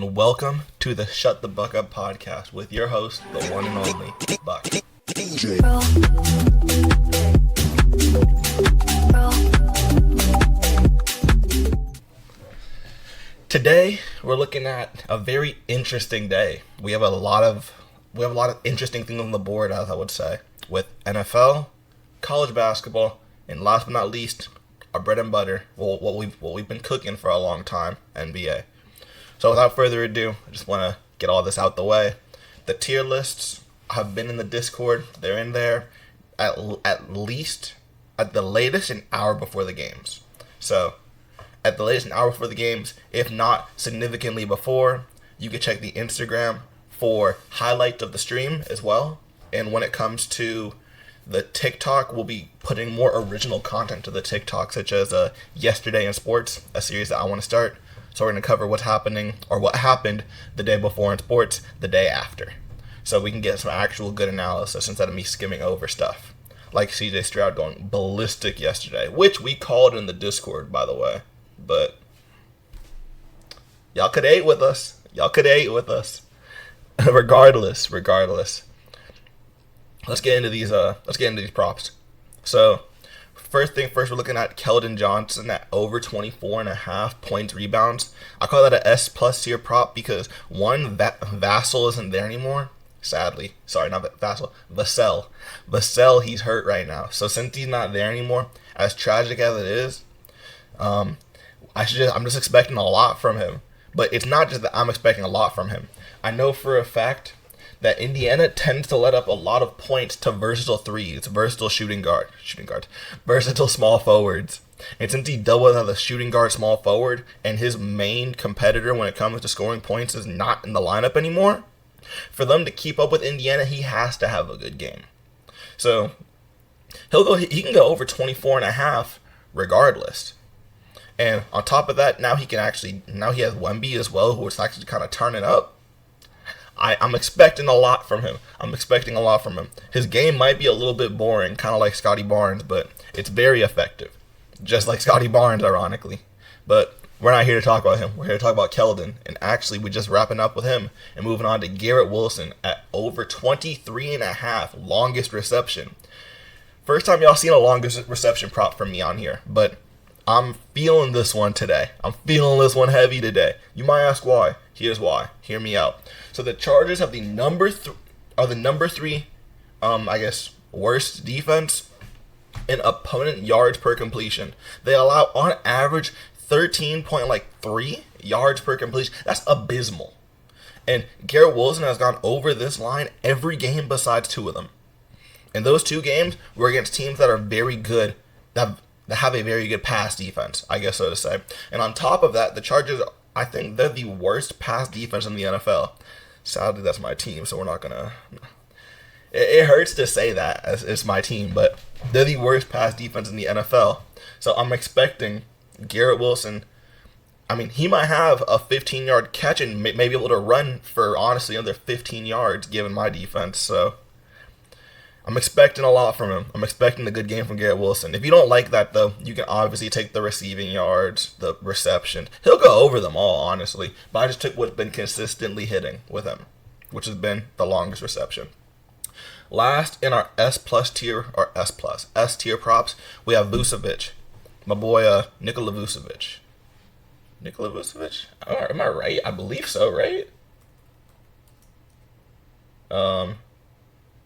and welcome to the Shut the Buck Up podcast with your host, the one and only Buck. Today, we're looking at a very interesting day. We have a lot of interesting things on the board, as I would say, with NFL, college basketball, and last but not least, our bread and butter, what we've been cooking for a long time, NBA. So without further ado, I just want to get all this out the way. The tier lists have been in the Discord. They're in there at the latest an hour before the games. So at the latest an hour before the games, if not significantly before, you can check the Instagram for highlights of the stream as well. And when it comes to the TikTok, we'll be putting more original content to the TikTok, such as Yesterday in Sports, a series that I want to start. So we're going to cover what's happening, or what happened the day before in sports, the day after. So we can get some actual good analysis instead of me skimming over stuff. Like CJ Stroud going ballistic yesterday, which we called in the Discord, by the way. But y'all could hate with us. Regardless. Let's get into these props. So, first thing first, we're looking at Keldon Johnson at over 24.5 points, rebounds. I call that a S plus tier prop because one, Vassell isn't there anymore. Sadly, sorry, not Vassell, Vassell, he's hurt right now. So since he's not there anymore, as tragic as it is, I'm just expecting a lot from him. But it's not just that I'm expecting a lot from him. I know for a fact that Indiana tends to let up a lot of points to versatile threes, versatile shooting guards, versatile small forwards. And since he doubled as a shooting guard small forward, and his main competitor when it comes to scoring points is not in the lineup anymore, for them to keep up with Indiana, he has to have a good game. So he can go over 24.5 regardless. And on top of that, now he has Wemby as well, who is actually kind of turning up. I'm expecting a lot from him. His game might be a little bit boring, kind of like Scotty Barnes, but it's very effective. Just like Scotty Barnes, ironically. But we're not here to talk about him. We're here to talk about Keldon. And actually, we're just wrapping up with him and moving on to Garrett Wilson at over 23.5, longest reception. First time y'all seen a longest reception prop from me on here, but I'm feeling this one today. I'm feeling this one heavy today. You might ask why. Here's why. Hear me out. So the Chargers have the number three, worst defense in opponent yards per completion. They allow on average 13.3 yards per completion. That's abysmal. And Garrett Wilson has gone over this line every game besides two of them. And those two games were against teams that are very good, that have a very good pass defense, I guess so to say. And on top of that, the Chargers, I think they're the worst pass defense in the NFL. Sadly, that's my team, so we're not going to... It hurts to say that as it's my team, but they're the worst pass defense in the NFL. So I'm expecting Garrett Wilson, he might have a 15-yard catch and may be able to run for, honestly, another 15 yards given my defense. So I'm expecting a lot from him. I'm expecting a good game from Garrett Wilson. If you don't like that, though, you can obviously take the receiving yards, the reception. He'll go over them all, honestly. But I just took what's been consistently hitting with him, which has been the longest reception. Last in our S tier props, we have Vucevic. My boy, Nikola Vucevic. Am I right? I believe so, right?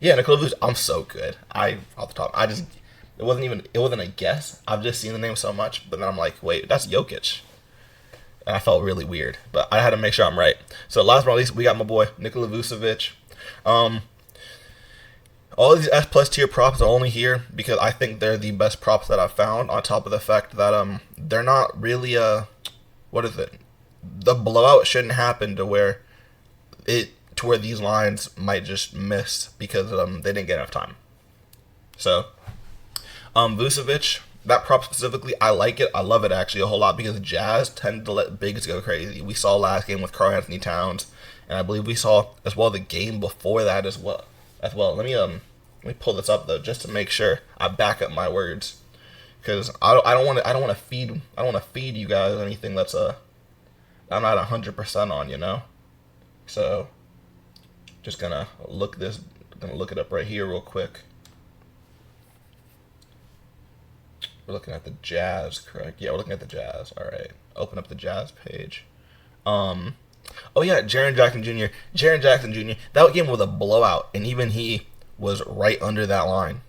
Yeah, Nikola Vucevic. I'm so good. It wasn't a guess. I've just seen the name so much, but then I'm like, wait, that's Jokic. And I felt really weird, but I had to make sure I'm right. So last but not least, we got my boy Nikola Vucevic. All of these S+ tier props are only here because I think they're the best props that I've found, on top of the fact that they're not really the blowout shouldn't happen to where these lines might just miss because they didn't get enough time. So Vucevic, that prop specifically, I like it. I love it actually a whole lot because Jazz tend to let bigs go crazy. We saw last game with Karl-Anthony Towns, and I believe we saw as well the game before that as well. Let me pull this up though, just to make sure I back up my words, because I don't want to feed you guys anything that's I'm not 100% on, So just gonna look it up right here real quick. We're looking at the Jazz, correct? Yeah, we're looking at the Jazz. All right, open up the Jazz page. Oh yeah, Jaren Jackson Jr. Jaren Jackson Jr. That game was a blowout, and even he was right under that line.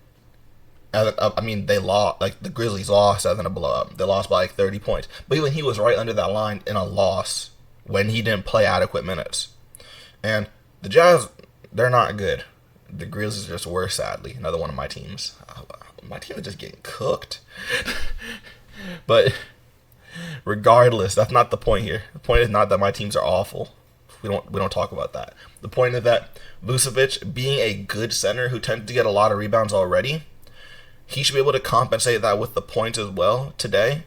I mean, they lost. Like the Grizzlies lost as in a blowout. They lost by like 30 points, but even he was right under that line in a loss when he didn't play adequate minutes. And the Jazz, they're not good. The Grizzlies are just worse, sadly. Another one of my teams. My team is just getting cooked. But regardless, that's not the point here. The point is not that my teams are awful. We don't talk about that. The point is that Vucevic, being a good center who tends to get a lot of rebounds already, he should be able to compensate that with the points as well today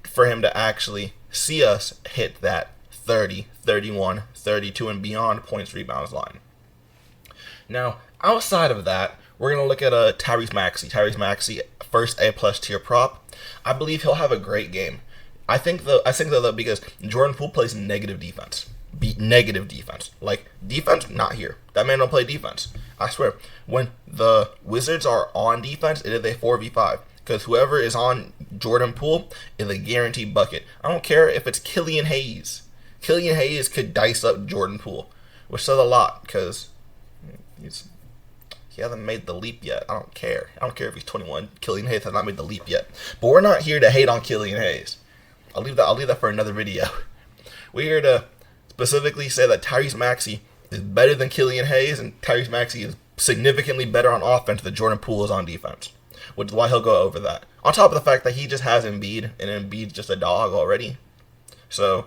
for him to actually see us hit that 30, 31, 32, and beyond points rebounds line. Now, outside of that, we're going to look at Tyrese Maxey. Tyrese Maxey, first A-plus tier prop. I believe he'll have a great game. I think though because Jordan Poole plays negative defense. Negative defense. Like, defense, not here. That man don't play defense. I swear. When the Wizards are on defense, it is a 4v5. Because whoever is on Jordan Poole is a guaranteed bucket. I don't care if it's Killian Hayes. Killian Hayes could dice up Jordan Poole, which says a lot because he hasn't made the leap yet. I don't care. I don't care if he's 21. Killian Hayes has not made the leap yet. But we're not here to hate on Killian Hayes. I'll leave that for another video. We're here to specifically say that Tyrese Maxey is better than Killian Hayes, and Tyrese Maxey is significantly better on offense than Jordan Poole is on defense, which is why he'll go over that. On top of the fact that he just has Embiid, and Embiid's just a dog already. So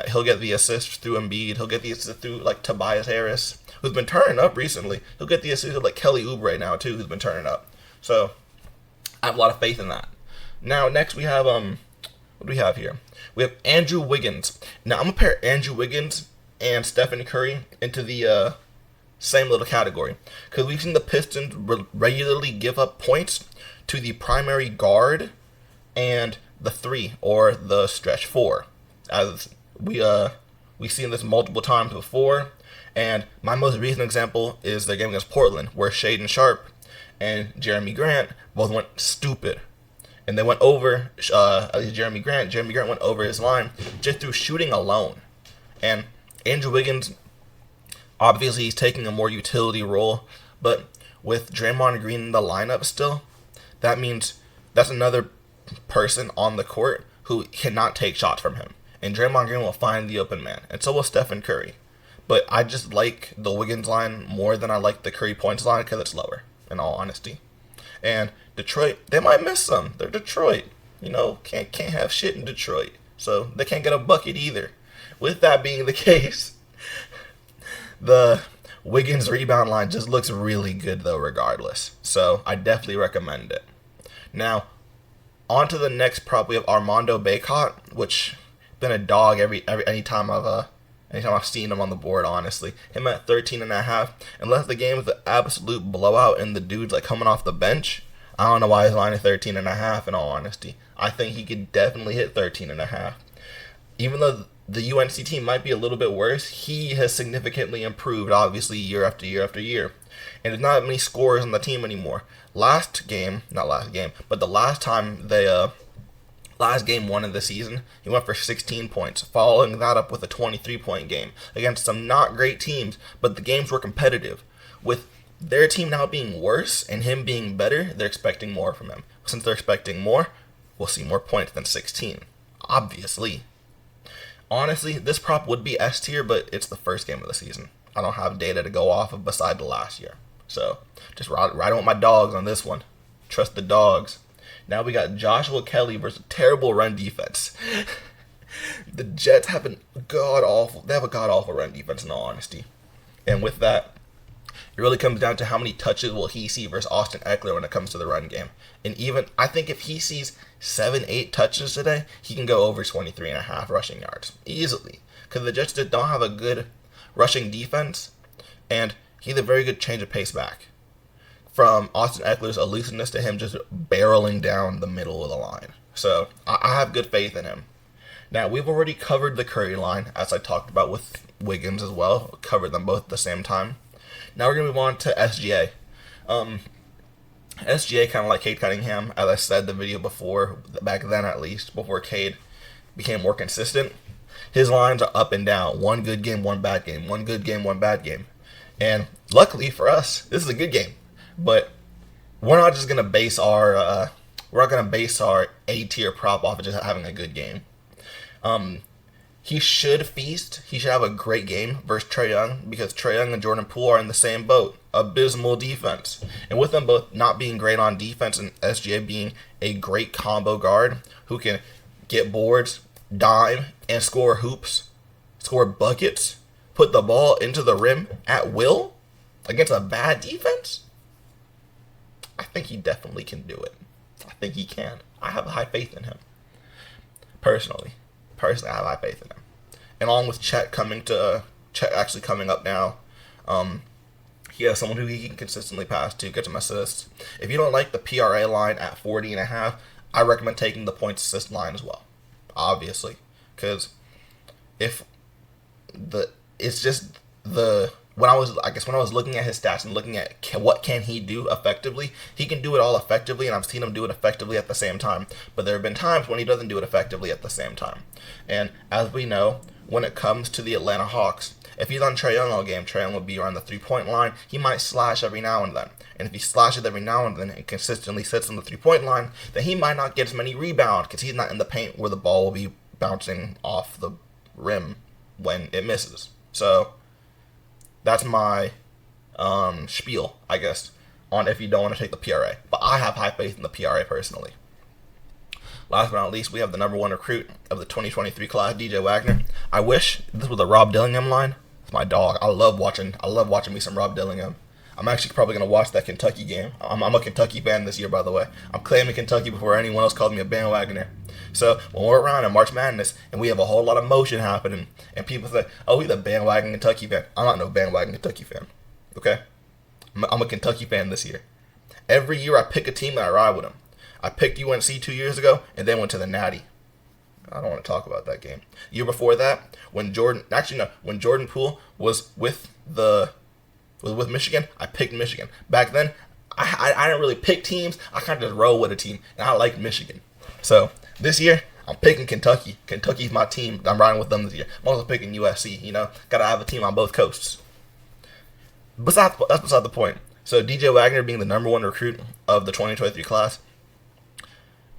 he'll get the assist through Embiid. He'll get the assist through like Tobias Harris, who's been turning up recently. He'll get the assist through like Kelly Oubre now too, who's been turning up. So I have a lot of faith in that. Now next we have what do we have here? We have Andrew Wiggins. Now I'm gonna pair Andrew Wiggins and Stephen Curry into the same little category because we've seen the Pistons regularly give up points to the primary guard and the 3 or the stretch 4, as we've seen this multiple times before. And my most recent example is the game against Portland, where Shaedon Sharpe and Jeremy Grant both went stupid. And they went over, at least Jeremy Grant went over his line just through shooting alone. And Andrew Wiggins, obviously he's taking a more utility role, but with Draymond Green in the lineup still, that means that's another person on the court who cannot take shots from him. And Draymond Green will find the open man, and so will Stephen Curry. But I just like the Wiggins line more than I like the Curry points line because it's lower, in all honesty. And Detroit, they might miss some. They're Detroit. Can't have shit in Detroit. So they can't get a bucket either. With that being the case, the Wiggins rebound line just looks really good though regardless. So I definitely recommend it. Now, on to the next prop. We have Armando Bacot, which been a dog anytime I've seen him on the board, honestly. Him at 13.5. Unless the game is an absolute blowout and the dude's like coming off the bench, I don't know why his line is 13.5 in all honesty. I think he could definitely hit 13.5. Even though the UNC team might be a little bit worse, he has significantly improved, obviously, year after year after year. And there's not many scorers on the team anymore. The last time last game 1 of the season, he went for 16 points, following that up with a 23-point game against some not great teams, but the games were competitive. With their team now being worse and him being better, they're expecting more from him. Since they're expecting more, we'll see more points than 16, obviously. Honestly, this prop would be S tier, but it's the first game of the season. I don't have data to go off of beside the last year. So, just riding with my dogs on this one. Trust the dogs. Now we got Joshua Kelly versus terrible run defense. The Jets have a god-awful run defense in all honesty. And with that, it really comes down to how many touches will he see versus Austin Eckler when it comes to the run game. And even, I think if he sees 7-8 touches today, he can go over 23.5 rushing yards. Easily. Because the Jets just don't have a good rushing defense. And he has a very good change of pace back. From Austin Eckler's elusiveness to him just barreling down the middle of the line. So, I have good faith in him. Now, we've already covered the Curry line, as I talked about with Wiggins as well. Covered them both at the same time. Now we're going to move on to SGA. SGA, kind of like Cade Cunningham, as I said in the video before, back then at least, before Cade became more consistent. His lines are up and down. One good game, one bad game. One good game, one bad game. And luckily for us, this is a good game. But we're not just going to base our A-tier prop off of just having a good game. He should feast. He should have a great game versus Trae Young, because Trae Young and Jordan Poole are in the same boat. Abysmal defense. And with them both not being great on defense and SGA being a great combo guard who can get boards, dime, and score hoops, score buckets, put the ball into the rim at will against a bad defense, I think he definitely can do it. I think he can. I have high faith in him. Personally, I have high faith in him. And along with Chet actually coming up now, he has someone who he can consistently pass to, get some assists. If you don't like the PRA line at 40.5, I recommend taking the points assist line as well. Obviously, because when I was looking at his stats and looking at what can he do effectively, he can do it all effectively, and I've seen him do it effectively at the same time. But there have been times when he doesn't do it effectively at the same time. And as we know, when it comes to the Atlanta Hawks, if he's on Trae Young all game, Trae Young will be around the 3-point line. He might slash every now and then. And if he slashes every now and then and consistently sits on the 3-point line, then he might not get as many rebounds because he's not in the paint where the ball will be bouncing off the rim when it misses. So that's my spiel, I guess, on if you don't want to take the PRA. But I have high faith in the PRA personally. Last but not least, we have the number one recruit of the 2023 class, DJ Wagner. I wish this was a Rob Dillingham line. It's my dog. I love watching me some Rob Dillingham. I'm actually probably going to watch that Kentucky game. I'm a Kentucky fan this year, by the way. I'm claiming Kentucky before anyone else called me a bandwagoner. So when we're around in March Madness and we have a whole lot of motion happening and people say, oh, he's a bandwagon Kentucky fan. I'm not no bandwagon Kentucky fan. Okay? I'm a Kentucky fan this year. Every year I pick a team and I ride with them. I picked UNC 2 years ago and then went to the Natty. I don't want to talk about that game. Year before that, when Jordan Poole was with Michigan, I picked Michigan. Back then, I didn't really pick teams. I kind of just roll with a team, and I like Michigan. So this year, I'm picking Kentucky. Kentucky's my team. I'm riding with them this year. I'm also picking USC. Gotta have a team on both coasts. That's beside the point. So DJ Wagner being the number one recruit of the 2023 class,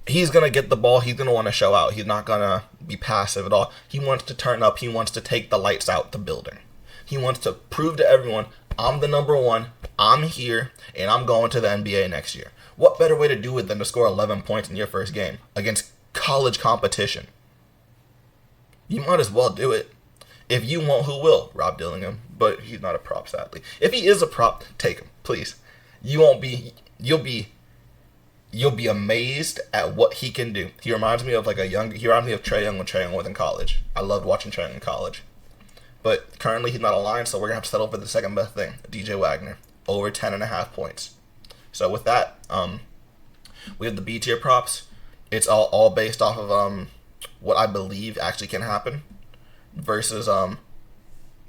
he's going to get the ball. He's going to want to show out. He's not going to be passive at all. He wants to turn up. He wants to take the lights out the building. He wants to prove to everyone, I'm the number one, I'm here, and I'm going to the NBA next year. What better way to do it than to score 11 points in your first game against college competition? You might as well do it. If you won't, who will? Rob Dillingham. But he's not a prop, sadly. If he is a prop, take him, please. You'll be amazed at what he can do. He reminds me of Trae Young when Trae Young was in college. I loved watching Trae Young in college. But currently he's not aligned, so we're going to have to settle for the second best thing, DJ Wagner, over 10.5 points. So with that, we have the B tier props. It's all based off of what I believe actually can happen versus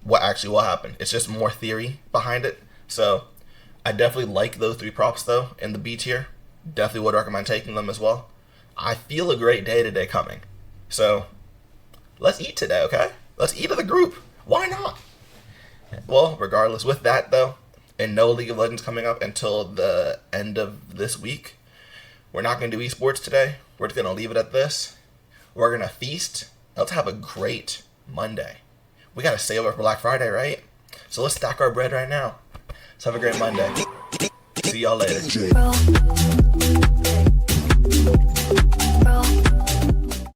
what actually will happen. It's just more theory behind it. So I definitely like those three props, though, in the B tier. Definitely would recommend taking them as well. I feel a great day today coming. So let's eat today, okay? Let's eat as a group. Why not? Well, regardless, with that, though, and no League of Legends coming up until the end of this week, we're not going to do esports today. We're just going to leave it at this. We're going to feast. Let's have a great Monday. We got to save it for Black Friday, right? So let's stack our bread right now. Let's have a great Monday. See y'all later.